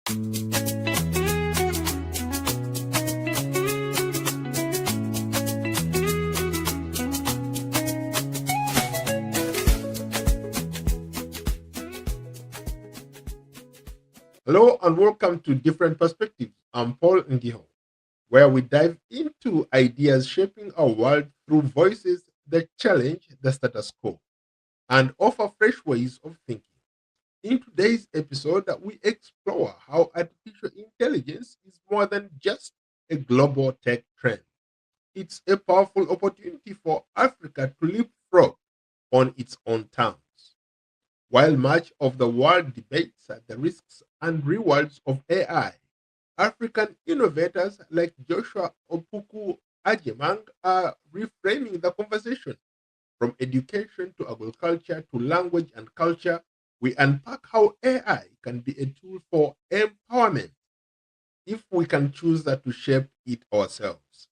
Hello and welcome to Different Perspectives. I'm Paul Ndiho, where we dive into ideas shaping our world through voices that challenge the status quo and offer fresh ways of thinking. In today's episode, we explore how artificial intelligence is more than just a global tech trend. It's a powerful opportunity for Africa to leapfrog on its own terms. While much of the world debates the risks and rewards of AI, African innovators like Joshua Opoku Agyemang are reframing the conversation. From education to agriculture to language and culture, we unpack how AI can be a tool for empowerment if we can choose to shape it ourselves.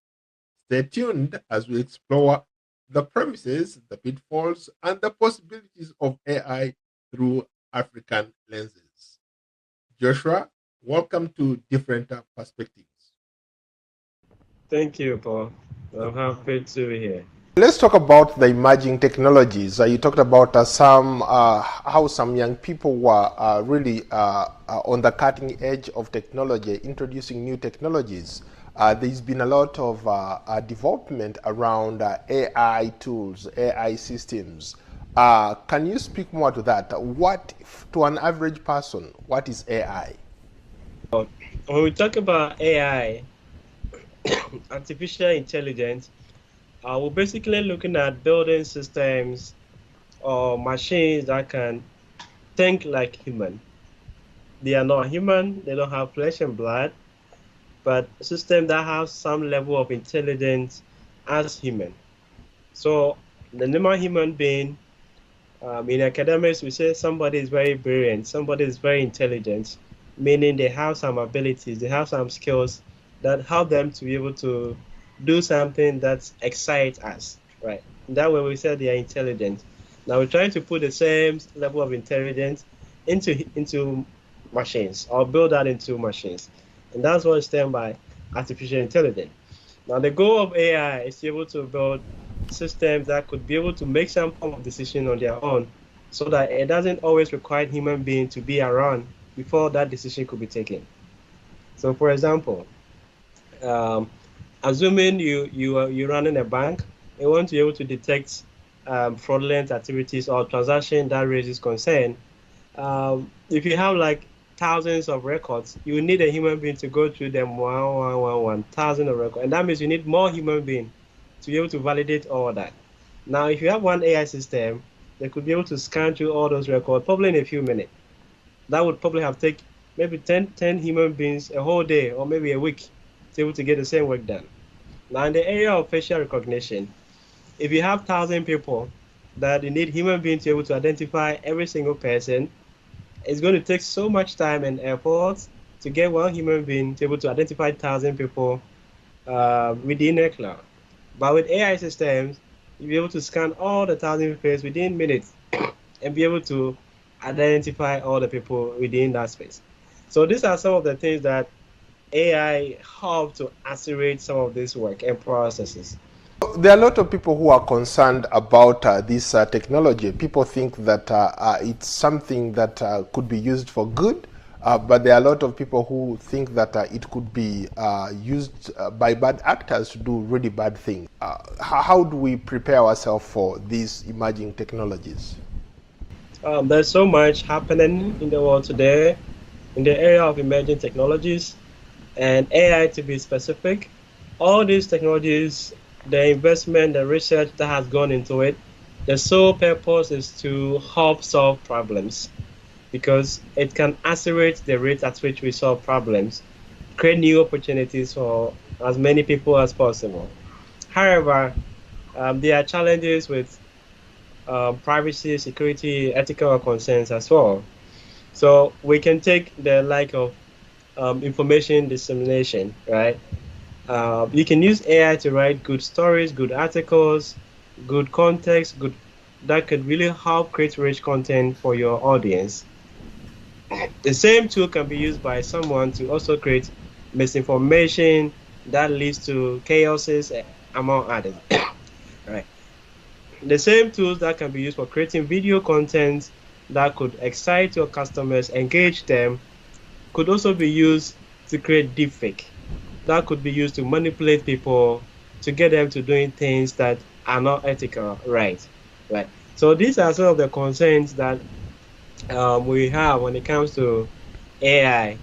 Stay tuned as we explore the premises, the pitfalls, and the possibilities of AI through African lenses. Joshua, welcome to Different Perspectives. Thank you, Paul. I'm happy to be here. Let's talk about the emerging technologies. You talked about how some young people were really on the cutting edge of technology, introducing new technologies. There's been a lot of development around AI tools, AI systems. Can you speak more to that? What, to an average person, what is AI? When we talk about AI, artificial intelligence, we're basically looking at building systems or machines that can think like human. They are not human, they don't have flesh and blood, but systems that have some level of intelligence as human. So the normal human being, in academics, we say somebody is very brilliant, somebody is very intelligent, meaning they have some abilities, they have some skills that help them to be able to do something that excites us, right? That way we say they are intelligent. Now we're trying to put the same level of intelligence into machines or build that into machines. And that's what is termed by artificial intelligence. Now the goal of AI is to be able to build systems that could be able to make some form of decision on their own so that it doesn't always require human being to be around before that decision could be taken. So for example, assuming you're running a bank, you want to be able to detect fraudulent activities or transaction that raises concern. If you have like thousands of records, you need a human being to go through them one thousand of records, and that means you need more human being to be able to validate all that. Now, if you have one AI system, they could be able to scan through all those records probably in a few minutes. That would probably have taken maybe 10 human beings a whole day or maybe a week to be able to get the same work done. Now, in the area of facial recognition, if you have 1,000 people that you need human beings to be able to identify every single person, it's going to take so much time and effort to get one human being to be able to identify 1,000 people within a cloud. But with AI systems, you'll be able to scan all the 1,000 faces within minutes and be able to identify all the people within that space. So these are some of the things that AI help to accelerate some of this work and processes. There are a lot of people who are concerned about this technology. People think that it's something that could be used for good, but there are a lot of people who think that it could be used by bad actors to do really bad things. How do we prepare ourselves for these emerging technologies? There's so much happening in the world today in the area of emerging technologies and AI to be specific. All these technologies, the investment, the research that has gone into it, the sole purpose is to help solve problems because it can accelerate the rate at which we solve problems, create new opportunities for as many people as possible. However, there are challenges with privacy, security, ethical concerns as well. So we can take the like of information dissemination, right? You can use AI to write good stories, good articles, good context, that could really help create rich content for your audience. The same tool can be used by someone to also create misinformation that leads to chaoses, among others. Right. The same tools that can be used for creating video content that could excite your customers, engage them, could also be used to create deepfake. That could be used to manipulate people to get them to doing things that are not ethical, right? Right. So these are some of the concerns that we have when it comes to AI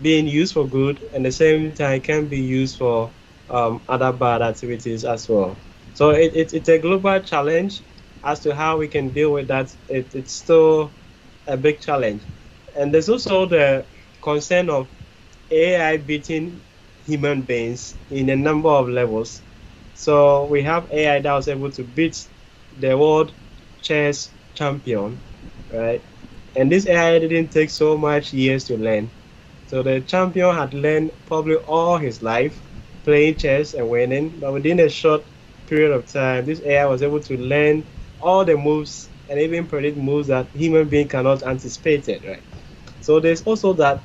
being used for good, and at the same time can be used for other bad activities as well. So it's a global challenge as to how we can deal with that. It's still a big challenge. And there's also the concern of AI beating human beings in a number of levels. So we have AI that was able to beat the world chess champion, right? And this AI didn't take so much years to learn. So the champion had learned probably all his life playing chess and winning, but within a short period of time, this AI was able to learn all the moves and even predict moves that human being cannot anticipate it, right? So there's also that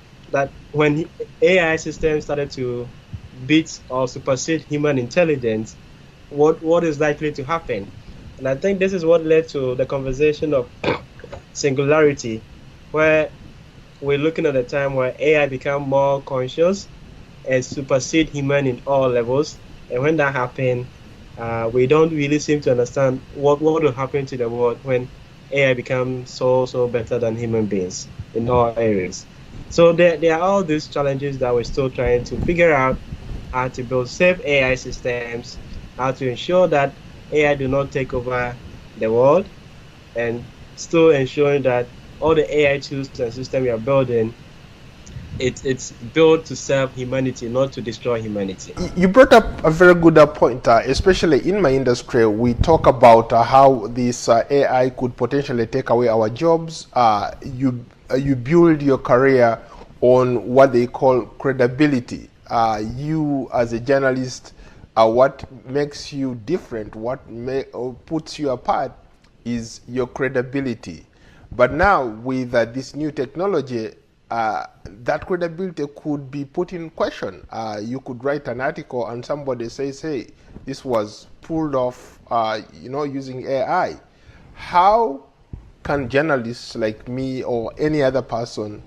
when AI systems started to beat or supersede human intelligence, what is likely to happen? And I think this is what led to the conversation of singularity, where we're looking at a time where AI become more conscious and supersede human in all levels. And when that happens, we don't really seem to understand what will happen to the world when AI becomes so better than human beings in all areas. So there are all these challenges that we're still trying to figure out how to build safe AI systems, how to ensure that AI do not take over the world, and still ensuring that all the AI tools and systems we are building, it's built to serve humanity, not to destroy humanity. You brought up a very good point, especially in my industry. We talk about how this AI could potentially take away our jobs. You build your career on what they call credibility. You, as a journalist, what makes you different, or puts you apart, is your credibility. But now, with this new technology, that credibility could be put in question. You could write an article and somebody says, hey, this was pulled off using AI. How can journalists like me or any other person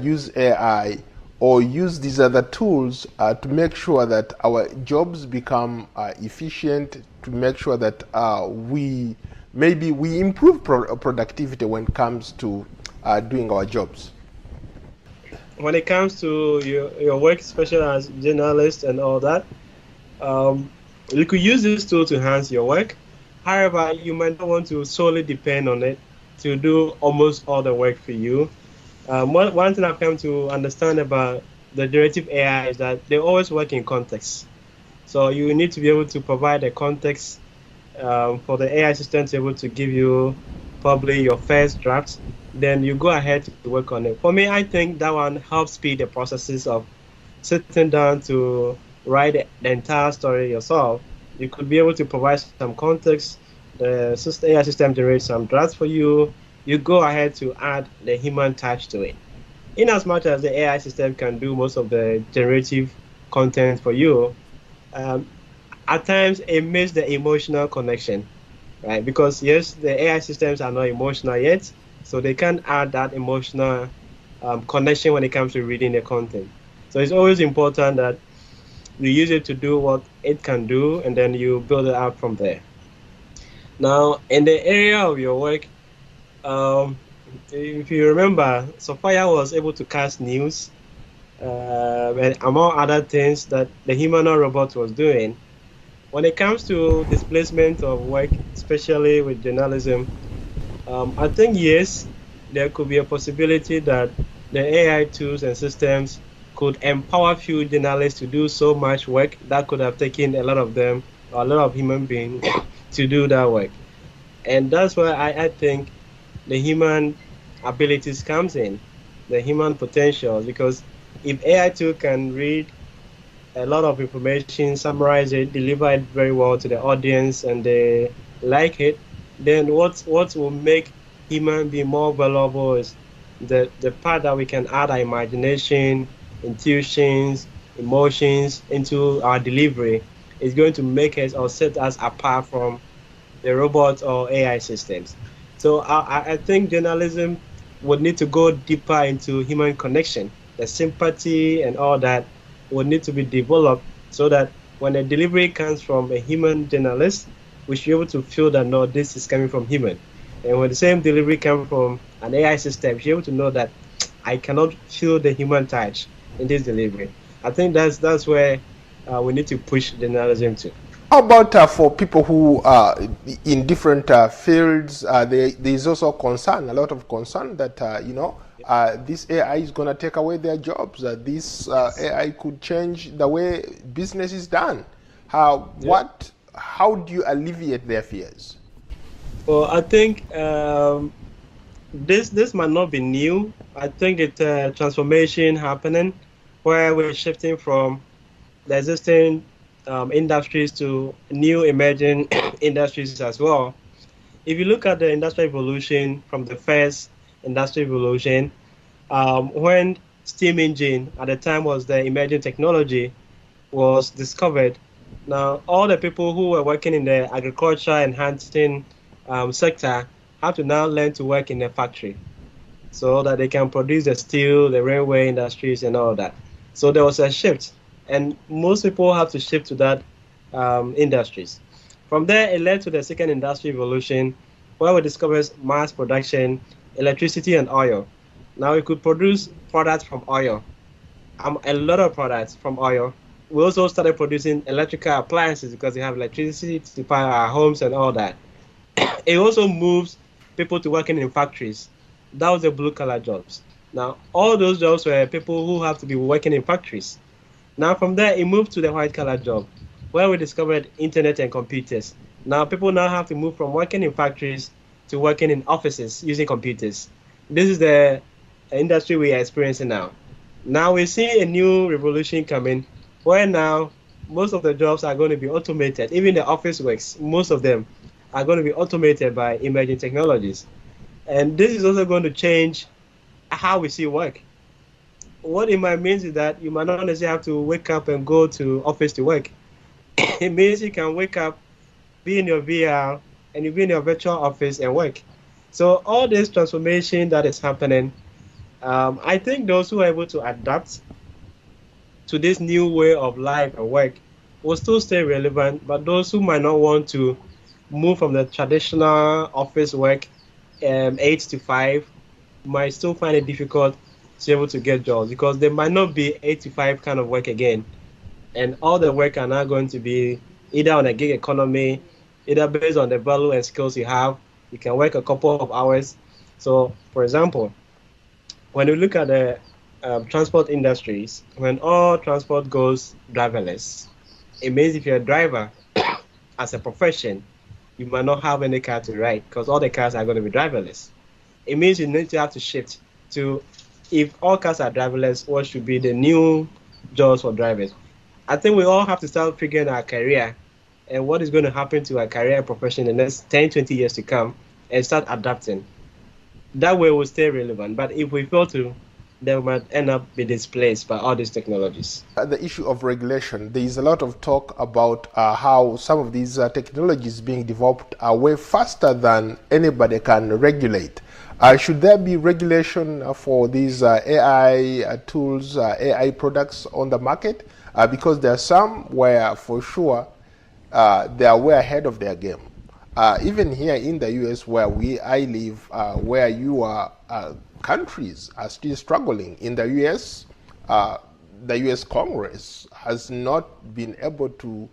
use AI or use these other tools to make sure that our jobs become efficient, to make sure that we improve productivity when it comes to doing our jobs? When it comes to your work, especially as journalist and all that, you could use this tool to enhance your work. However, you might not want to solely depend on it to do almost all the work for you. One thing I've come to understand about the generative AI is that they always work in context. So you need to be able to provide a context for the AI system to be able to give you probably your first draft. Then you go ahead to work on it. For me, I think that one helps speed the processes of sitting down to write the entire story yourself. You could be able to provide some context. The AI system generates some drafts for you. You go ahead to add the human touch to it. In as much as the AI system can do most of the generative content for you, um, at times it misses the emotional connection, right? Because yes, the AI systems are not emotional yet, so they can't add that emotional connection when it comes to reading the content. So it's always important that you use it to do what it can do, and then you build it out from there. Now, in the area of your work, if you remember, Sophia was able to cast news, and among other things that the humanoid robot was doing. When it comes to displacement of work, especially with journalism, I think yes, there could be a possibility that the AI tools and systems could empower few journalists to do so much work that could have taken a lot of them, or a lot of human beings, to do that work. And that's where I think the human abilities comes in, the human potential, because if AI tool can read a lot of information, summarize it, deliver it very well to the audience, and they like it, then what will make human be more valuable is the part that we can add our imagination, intuitions, emotions into our delivery is going to make us or set us apart from the robots or AI systems. So I think journalism would need to go deeper into human connection, the sympathy and all that would need to be developed so that when a delivery comes from a human journalist, we should be able to feel that no, this is coming from human. And when the same delivery comes from an AI system, we should be able to know that I cannot feel the human touch in this delivery. I think that's where we need to push journalism to. How about for people who are in different fields? There's also concern, a lot of concern that this AI is going to take away their jobs. This Yes. AI could change the way business is done. How Yeah. what? How do you alleviate their fears? Well, I think this might not be new. I think it's a transformation happening where we're shifting from the existing industries to new emerging industries as well. If you look at the industrial evolution from the first industrial revolution, when steam engine at the time was the emerging technology was discovered. Now, all the people who were working in the agriculture and hunting sector have to now learn to work in a factory so that they can produce the steel, the railway industries, and all that. So there was a shift, and most people have to shift to that industries. From there, it led to the second industrial revolution, where we discovered mass production, electricity, and oil. Now we could produce products from oil, a lot of products from oil. We also started producing electrical appliances because we have electricity to power our homes and all that. It also moves people to working in factories. That was the blue collar jobs. Now, all those jobs were people who have to be working in factories. Now, from there, it moved to the white collar job, where we discovered internet and computers. Now, people now have to move from working in factories to working in offices using computers. This is the industry we are experiencing now. Now we see a new revolution coming, where now most of the jobs are going to be automated. Even the office works, most of them are going to be automated by emerging technologies. And this is also going to change how we see work. What it might mean is that you might not necessarily have to wake up and go to office to work. It means you can wake up, be in your VR, and you be in your virtual office and work. So all this transformation that is happening, I think those who are able to adapt to this new way of life and work will still stay relevant, but those who might not want to move from the traditional office work 8 to 5 might still find it difficult to be able to get jobs because there might not be 8 to 5 kind of work again. And all the work are now going to be either on a gig economy, either based on the value and skills you have. You can work a couple of hours. So, for example, when you look at the transport industries, when all transport goes driverless, it means if you're a driver as a profession, you might not have any car to ride because all the cars are going to be driverless. It means you need to have to shift to if all cars are driverless, what should be the new jobs for drivers? I think we all have to start figuring our career and what is going to happen to our career and profession in the next 10, 20 years to come and start adapting. That way we'll stay relevant. But if we fail to, then we might end up be displaced by all these technologies. The issue of regulation. There is a lot of talk about how some of these technologies being developed are way faster than anybody can regulate. Should there be regulation for these AI tools, AI products on the market? Because there are some where, for sure, they are way ahead of their game. Even here in the US, where I live, where you are, countries are still struggling. In the US Congress has not been able to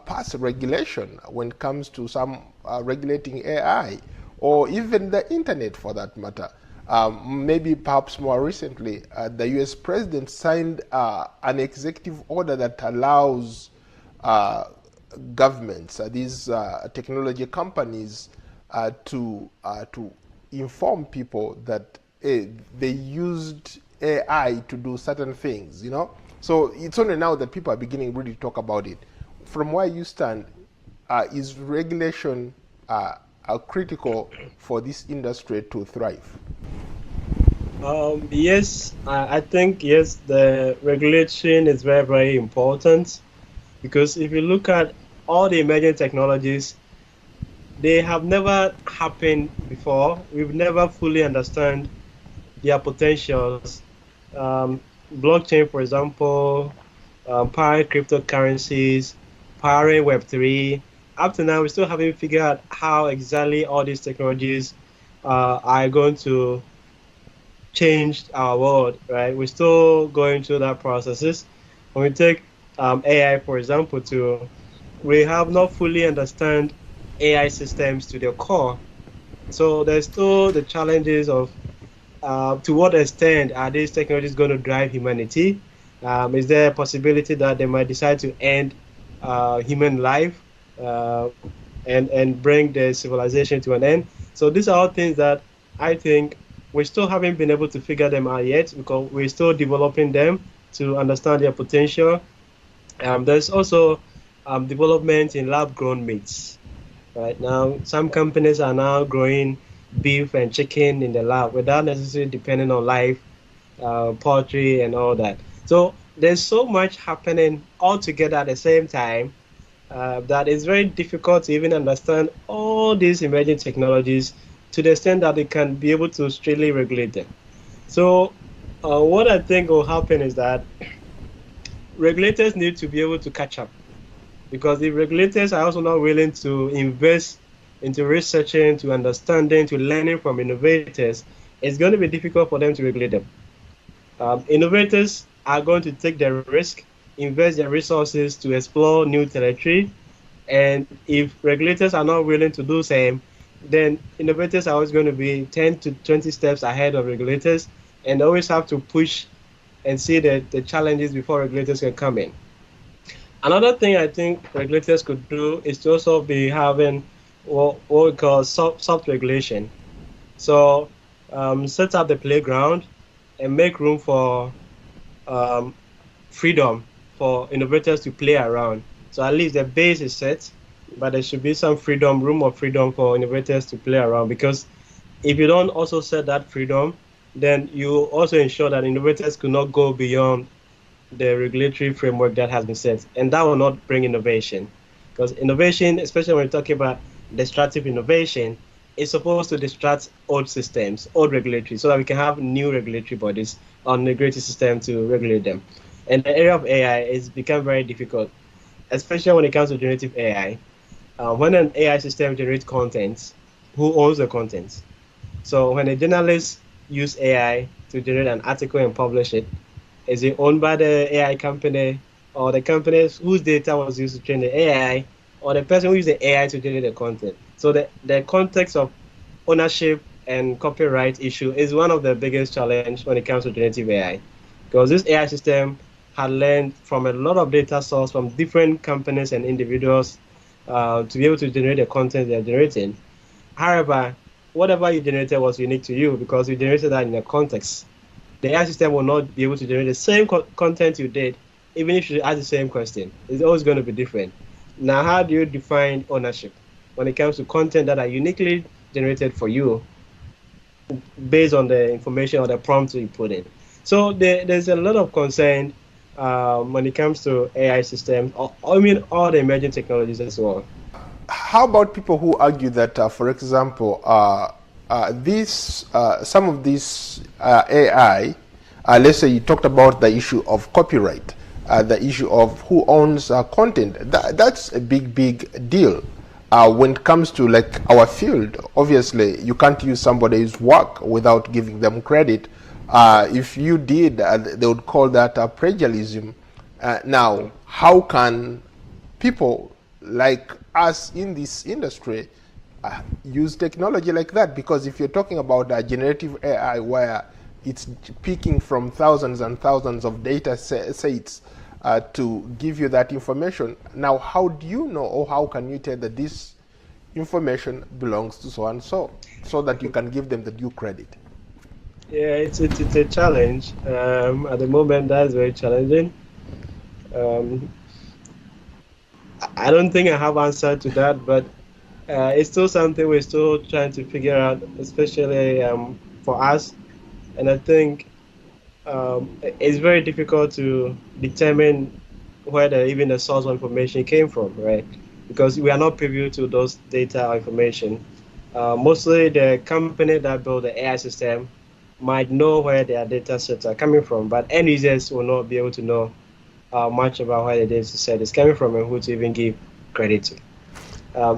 pass regulation when it comes to some regulating AI or even the internet for that matter. Maybe perhaps more recently, the US president signed an executive order that allows governments, these technology companies, to inform people that they used AI to do certain things. So it's only now that people are beginning really to talk about it. From where you stand, is regulation critical for this industry to thrive? Yes, I think yes, the regulation is very, very important because if you look at all the emerging technologies, they have never happened before. We've never fully understand their potentials. Um, Blockchain, for example, powering cryptocurrencies, powering Web3. Up to now, we still haven't figured out how exactly all these technologies are going to change our world, right? We're still going through that processes. When we take AI, for example, we have not fully understand AI systems to their core. So there's still the challenges of to what extent are these technologies going to drive humanity? Is there a possibility that they might decide to end human life uh, and bring the civilization to an end? So these are all things that I think we still haven't been able to figure them out yet because we're still developing them to understand their potential. There's also development in lab-grown meats. Right now, some companies are now growing beef and chicken in the lab without necessarily depending on live poultry and all that. So there's so much happening all together at the same time that it's very difficult to even understand all these emerging technologies to the extent that they can be able to strictly regulate them. So what I think will happen is that regulators need to be able to catch up because the regulators are also not willing to invest into researching, to understanding, to learning from innovators. It's going to be difficult for them to regulate them. Innovators are going to take the risk, invest their resources to explore new territory. And if regulators are not willing to do same, then innovators are always going to be 10 to 20 steps ahead of regulators and always have to push and see the challenges before regulators can come in. Another thing I think regulators could do is to also be having what we call soft regulation. So set up the playground and make room for um, freedom for innovators to play around. So at least the base is set, but there should be some freedom, room of freedom for innovators to play around. Because if you don't also set that freedom, then you also ensure that innovators could not go beyond the regulatory framework that has been set, and that will not bring innovation. Because innovation, especially when we're talking about destructive innovation, is supposed to distract old systems, old regulatory, so that we can have new regulatory bodies on the regulatory system to regulate them. And the area of AI is become very difficult, especially when it comes to generative AI. When an AI system generates content, who owns the content? So when a journalist use AI to generate an article and publish it, is it owned by the AI company or the companies whose data was used to train the AI or the person who used the AI to generate the content? So the context of ownership and copyright issue is one of the biggest challenge when it comes to generative AI. Because this AI system had learned from a lot of data source from different companies and individuals to be able to generate the content they're generating. However, whatever you generated was unique to you because you generated that in a context. The AI system will not be able to generate the same content you did, even if you ask the same question. It's always going to be different. Now, how do you define ownership when it comes to content that are uniquely generated for you based on the information or the prompts you put in? So there's a lot of concern when it comes to AI systems, or I mean all the emerging technologies as well. How about people who argue that, for example, some of these AI, let's say you talked about the issue of copyright, the issue of who owns content. That's a big deal. When it comes to like our field, obviously you can't use somebody's work without giving them credit. If you did, they would call that plagiarism. Now, how can people like us in this industry use technology like that? Because if you're talking about generative AI where it's picking from thousands and thousands of data sets to give you that information, now how do you know, or how can you tell that this information belongs to so and so, so that you can give them the due credit? Yeah, it's a challenge. At the moment, that's very challenging. Um, I don't think I have answer to that, but it's still something we're still trying to figure out, especially for us. And I think it's very difficult to determine where even the source of information came from, right? Because we are not privy to those data or information. Mostly the company that built the AI system might know where their data sets are coming from, but end users will not be able to know much about where the data set is coming from and who to even give credit to.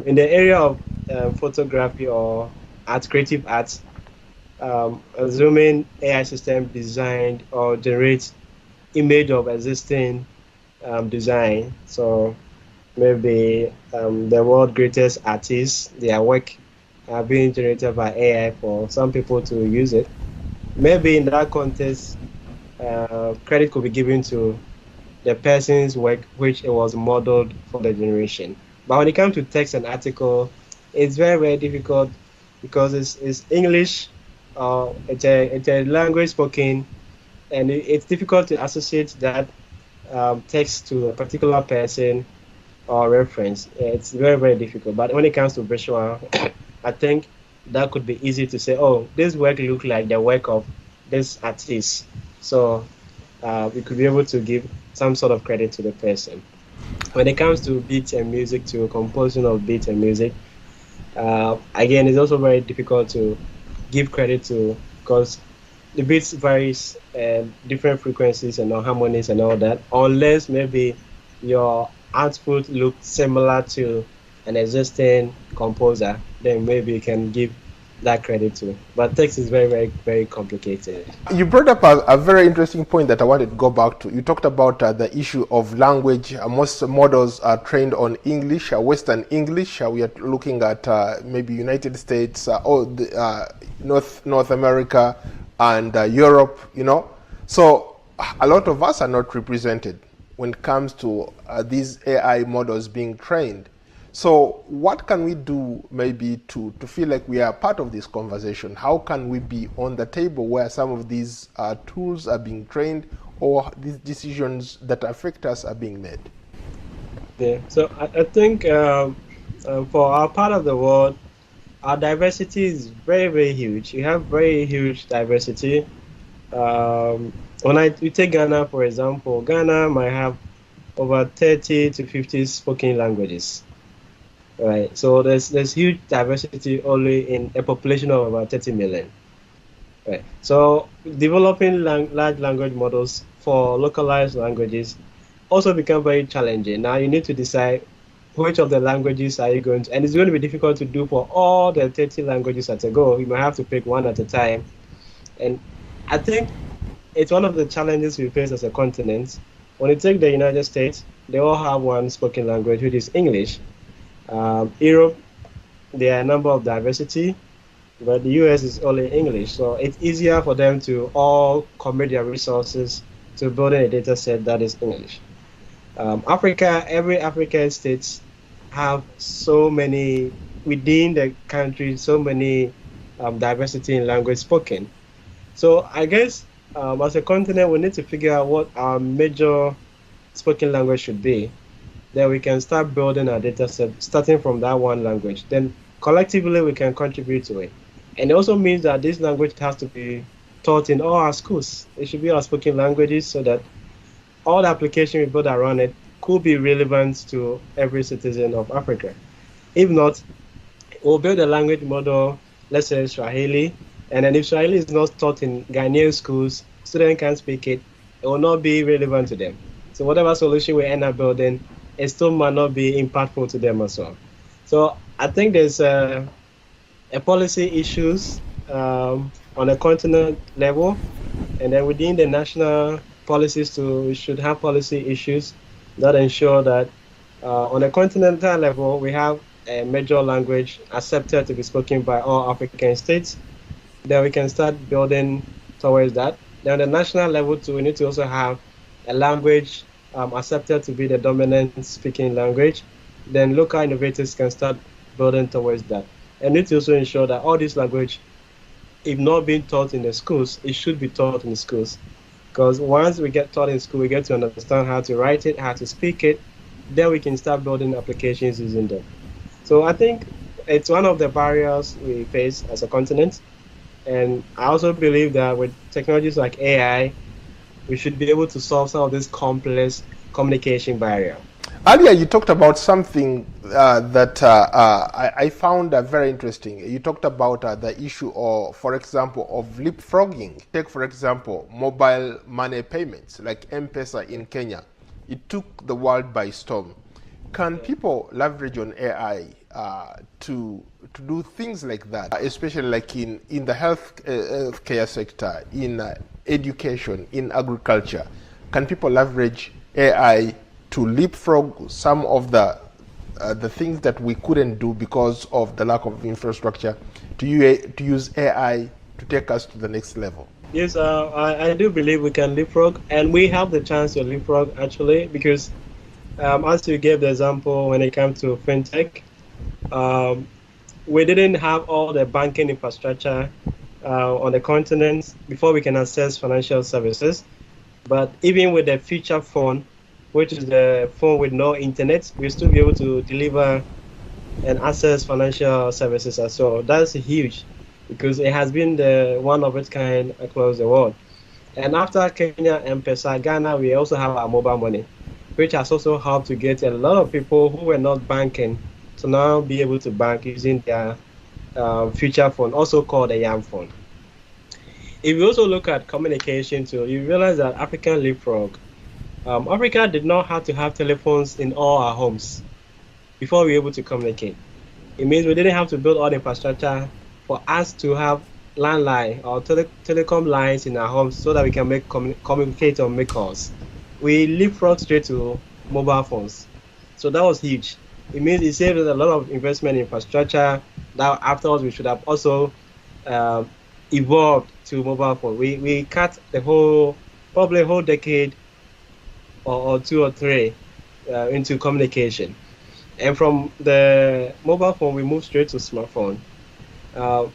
In the area of photography or art, creative arts, assuming AI system designed or generates image of existing design. So maybe the world greatest artists, their work are being generated by AI for some people to use it. Maybe in that context, credit could be given to the person's work which it was modeled for the generation. But when it comes to text and article, it's very, very difficult because it's English, it's a language spoken, and it's difficult to associate that text to a particular person or reference. It's very, very difficult. But when it comes to visual, I think that could be easy to say, oh, this work looks like the work of this artist. So we could be able to give some sort of credit to the person. When it comes to beats and music, to composition of beats and music, again, it's also very difficult to give credit to because the beats varies and different frequencies and all harmonies and all that, unless maybe your output looks similar to an existing composer, then maybe you can give that credit to. But text is very, very, very complicated. You brought up a very interesting point that I wanted to go back to. You talked about the issue of language. Most models are trained on English, Western English. We are looking at maybe United States or North America and Europe. So a lot of us are not represented when it comes to these AI models being trained. So what can we do maybe to feel like we are part of this conversation? How can we be on the table where some of these tools are being trained or these decisions that affect us are being made? Yeah. So I think for our part of the world, our diversity is very, very huge. You have very huge diversity. When we take Ghana, for example, Ghana might have over 30 to 50 spoken languages. Right. So there's huge diversity only in a population of about 30 million. Right. So developing large language models for localized languages also become very challenging. Now you need to decide which of the languages are you going to, and it's going to be difficult to do for all the 30 languages at a go. You might have to pick one at a time. And I think it's one of the challenges we face as a continent. When you take the United States, they all have one spoken language, which is English. Europe, there are a number of diversity, but the US is only English. So it's easier for them to all commit their resources to building a data set that is English. Africa, every African states have so many, within the country, so many diversity in language spoken. So I guess as a continent, we need to figure out what our major spoken language should be. Then we can start building our data set starting from that one language. Then collectively we can contribute to it. And it also means that this language has to be taught in all our schools. It should be our spoken languages so that all the application we build around it could be relevant to every citizen of Africa. If not, we'll build a language model, let's say Swahili, and then if Swahili is not taught in Ghanaian schools, students can't speak it, it will not be relevant to them. So whatever solution we end up building, it still might not be impactful to them as well. So I think there's a policy issues on a continent level, and then within the national policies too, we should have policy issues that ensure that on a continental level, we have a major language accepted to be spoken by all African states. Then we can start building towards that. Then on the national level too, we need to also have a language accepted to be the dominant speaking language. Then local innovators can start building towards that. And need to also ensure that all this language, if not being taught in the schools, it should be taught in the schools. Because once we get taught in school, we get to understand how to write it, how to speak it, then we can start building applications using them. So I think it's one of the barriers we face as a continent. And I also believe that with technologies like AI, we should be able to solve some of this complex communication barrier. Earlier, you talked about something that I found very interesting. You talked about the issue of, for example, of leapfrogging. Take, for example, mobile money payments like M-Pesa in Kenya. It took the world by storm. Can people leverage on AI to do things like that, especially like in the healthcare sector, in education, in agriculture? Can people leverage AI to leapfrog some of the things that we couldn't do because of the lack of infrastructure, to use AI to take us to the next level? Yes, I do believe we can leapfrog, and we have the chance to leapfrog actually, because as you gave the example when it comes to fintech, um, we didn't have all the banking infrastructure on the continent before we can access financial services. But even with the feature phone, which is the phone with no internet, we still be able to deliver and access financial services as well. That's huge because it has been the one of its kind across the world. And after Kenya and Pesa, Ghana, we also have our mobile money, which has also helped to get a lot of people who were not banking to now be able to bank using their feature phone, also called a YAM phone. If you also look at communication too, you realize that African leapfrog, Africa did not have to have telephones in all our homes before we were able to communicate. It means we didn't have to build all the infrastructure for us to have landline or telecom lines in our homes so that we can communicate or make calls. We leapfrog straight to mobile phones. So that was huge. It means it saved us a lot of investment in infrastructure that afterwards we should have also um, evolved to mobile phone. We cut the whole, probably a whole decade or two or three into communication. And from the mobile phone, we moved straight to smartphone. Uh,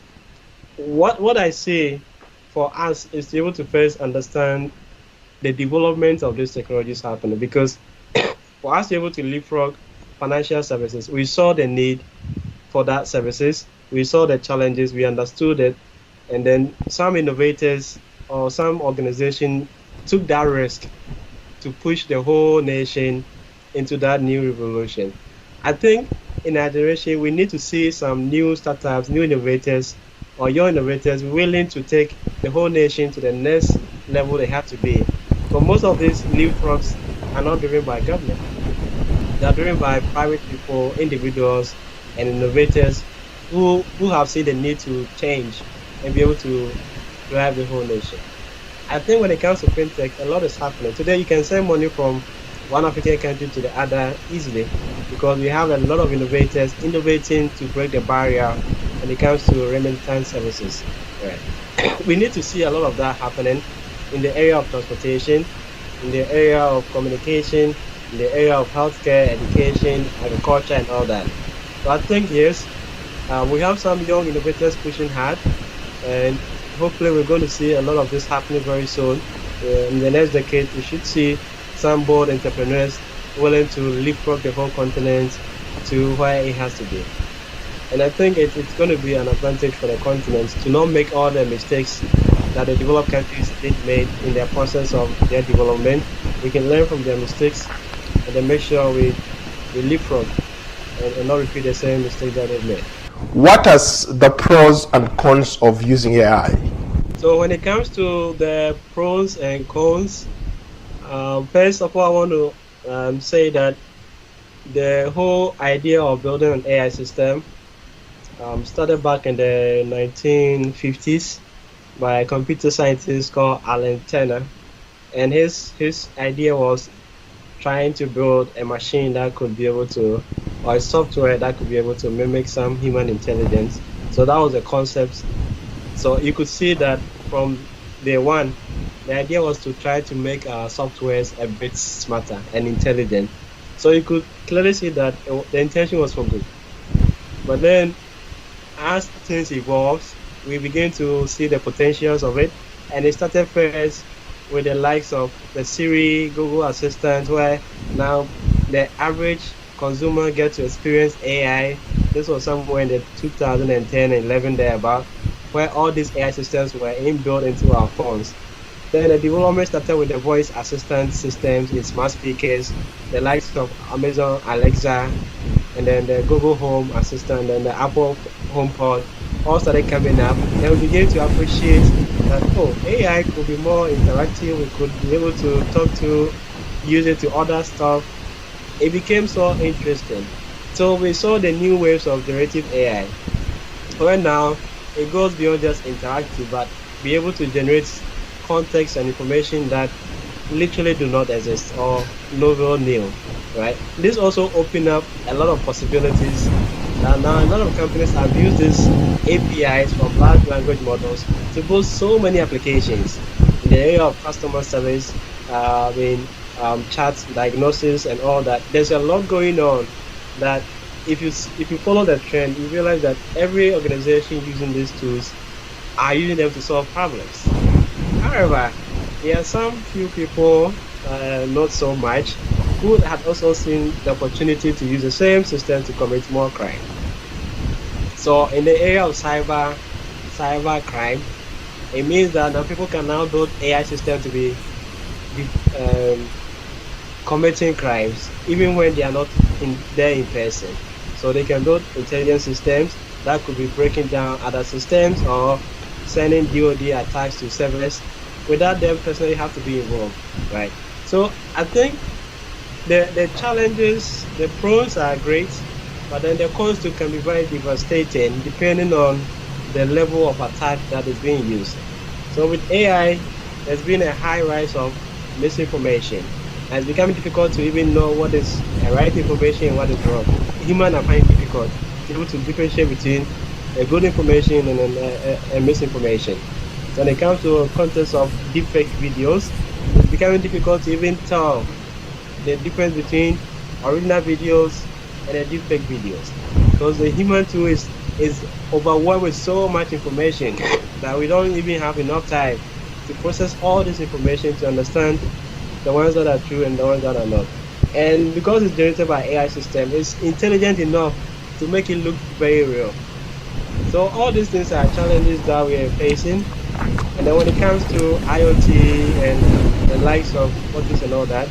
what I see for us is to be able to first understand the development of these technologies happening, because for us to be able to leapfrog financial services, we saw the need for that services, we saw the challenges, we understood it, and then some innovators or some organization took that risk to push the whole nation into that new revolution. I think in our generation, we need to see some new startups, new innovators, or young innovators willing to take the whole nation to the next level they have to be. But most of these leapfrogs are not driven by government. They are driven by private people, individuals, and innovators who have seen the need to change and be able to drive the whole nation. I think when it comes to fintech, a lot is happening. Today, you can send money from one African country to the other easily because we have a lot of innovators innovating to break the barrier when it comes to remittance services. Right. We need to see a lot of that happening in the area of transportation, in the area of communication, in the area of healthcare, education, agriculture, and all that. So I think yes, we have some young innovators pushing hard, and hopefully we're going to see a lot of this happening very soon. In the next decade, we should see some bold entrepreneurs willing to leapfrog the whole continent to where it has to be. And I think it's going to be an advantage for the continent to not make all the mistakes that the developed countries did made in their process of their development. We can learn from their mistakes and then make sure we leapfrog and not repeat the same mistakes that they've made. What are the pros and cons of using AI? So when it comes to the pros and cons, first of all, I want to say that the whole idea of building an AI system started back in the 1950s by a computer scientist called Alan Turner, and his idea was trying to build a machine that could be able to, or a software that could be able to mimic some human intelligence. So that was the concept. So you could see that from day one, the idea was to try to make our softwares a bit smarter and intelligent. So you could clearly see that the intention was for good. But then as things evolved, we begin to see the potentials of it. And it started first with the likes of the Siri, Google Assistant, where now the average gets to experience AI. This was somewhere in the 2010 and 11 thereabout. where all these AI systems were inbuilt into our phones. Then the development started with the voice assistant systems in smart speakers, the likes of Amazon Alexa, and then the Google Home Assistant, and the Apple HomePod all started coming up. Then we began to appreciate that, oh, AI could be more interactive. We could be able to talk to, use it to other stuff. It became so interesting. So we saw the new waves of generative AI. Where now it goes beyond just interactive, but be able to generate context and information that literally do not exist or novel new, right? This also open up a lot of possibilities that now a lot of companies have used these APIs from large language models to boost so many applications in the area of customer service, chat diagnosis and all that. There's a lot going on that if you follow the trend, you realize that every organization using these tools are using them to solve problems. However, there are some few people, not so much, who had also seen the opportunity to use the same system to commit more crime. So in the area of cyber crime, it means that now people can now build AI systems to be committing crimes even when they are not there in person. So they can build intelligence systems that could be breaking down other systems or sending DoD attacks to servers without them personally have to be involved, right? So I think the challenges, the pros are great, but then the cons too can be very devastating depending on the level of attack that is being used. So with AI, there's been a high rise of misinformation. And it's becoming difficult to even know what is right information and what is wrong. Humans are finding it difficult to be able to differentiate between a good information and a misinformation. So when it comes to context of deepfake videos, it's becoming difficult to even tell the difference between original videos and the deepfake videos, because the human too is overwhelmed with so much information that we don't even have enough time to process all this information to understand the ones that are true and the ones that are not. And because it's generated by AI system, it's intelligent enough to make it look very real. So all these things are challenges that we are facing. And then when it comes to IoT and the likes of robotics and all that,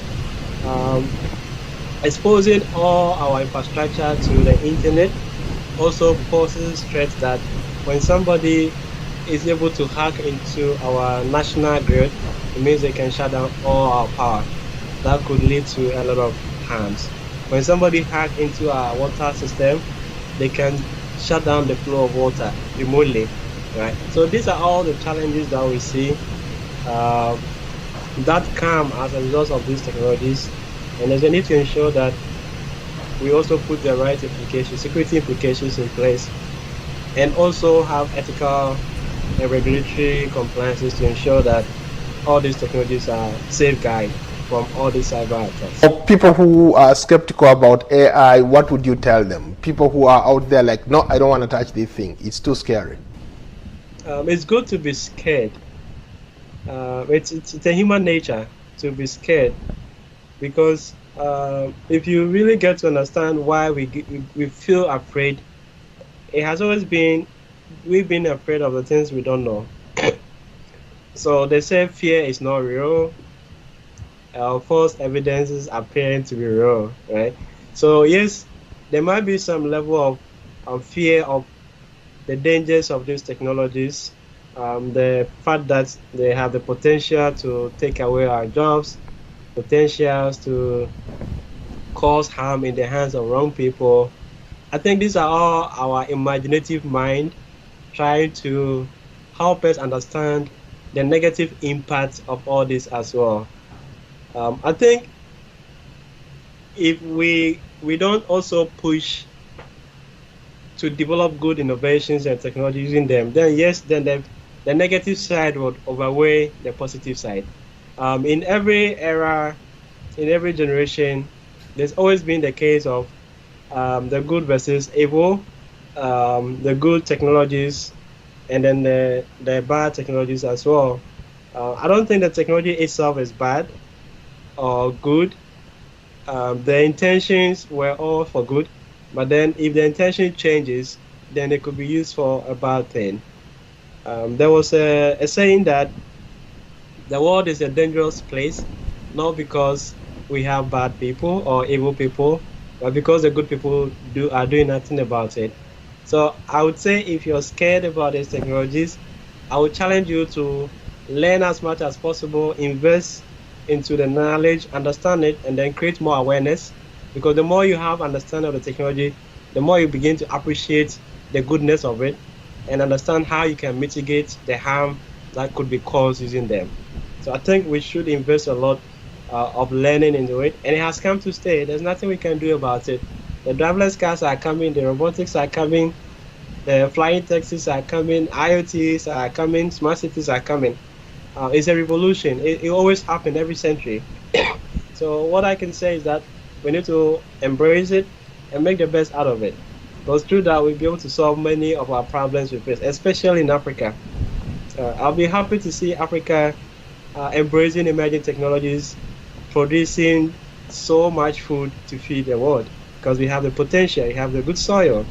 exposing all our infrastructure to the internet also poses threats that when somebody is able to hack into our national grid, it means they can shut down all our power. That could lead to a lot of harms. When somebody hack into our water system, they can shut down the flow of water remotely, right? So these are all the challenges that we see that come as a result of these technologies. And there's a need to ensure that we also put the right implications, security implications in place, and also have ethical and regulatory compliances to ensure that all these technologies are safeguarded from all these cyber attacks. For people who are skeptical about AI, what would you tell them? People who are out there like, no, I don't want to touch this thing. It's too scary. It's good to be scared. It's a human nature to be scared, because if you really get to understand why we feel afraid, it has always been we've been afraid of the things we don't know. So they say fear is not real. False evidences appearing to be real, right? So yes, there might be some level of fear of the dangers of these technologies, the fact that they have the potential to take away our jobs, potentials to cause harm in the hands of wrong people. I think these are all our imaginative mind trying to help us understand the negative impact of all this as well. I think if we don't also push to develop good innovations and technology using them, then yes, then the negative side would outweigh the positive side. In every era, in every generation, there's always been the case of the good versus evil, the good technologies, and then the bad technologies as well. I don't think the technology itself is bad or good. The intentions were all for good, but then if the intention changes, then it could be used for a bad thing. There was a saying that the world is a dangerous place, not because we have bad people or evil people, but because the good people are doing nothing about it. So I would say if you're scared about these technologies, I would challenge you to learn as much as possible, invest into the knowledge, understand it, and then create more awareness. Because the more you have understanding of the technology, the more you begin to appreciate the goodness of it and understand how you can mitigate the harm that could be caused using them. So I think we should invest a lot of learning into it, and it has come to stay. There's nothing we can do about it. The driverless cars are coming, the robotics are coming, the flying taxis are coming, IoTs are coming, smart cities are coming. It's a revolution. It always happens every century. So what I can say is that we need to embrace it and make the best out of it. Because through that, we'll be able to solve many of our problems we face, especially in Africa. I'll be happy to see Africa embracing emerging technologies, producing so much food to feed the world because we have the potential, we have the good soil.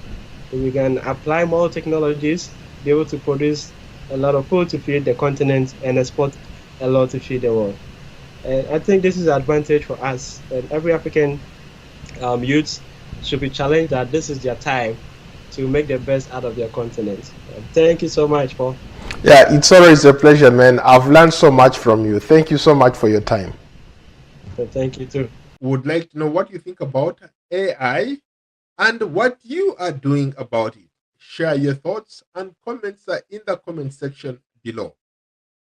We can apply more technologies, be able to produce a lot of food to feed the continent and export a lot to feed the world. And I think this is an advantage for us. And every African youth should be challenged that this is their time to make the best out of their continent. Thank you so much, Paul. Yeah, it's always a pleasure, man. I've learned so much from you. Thank you so much for your time. Thank you too. Would like to know what you think about AI and what you are doing about it. Share your thoughts and comments in the comment section below.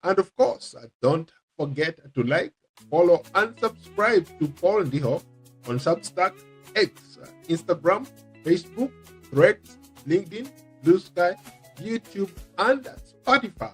And of course, don't forget to like, follow, and subscribe to Paul Ndiho on Substack, X, Instagram, Facebook, Threads, LinkedIn, Blue Sky, YouTube, and Spotify.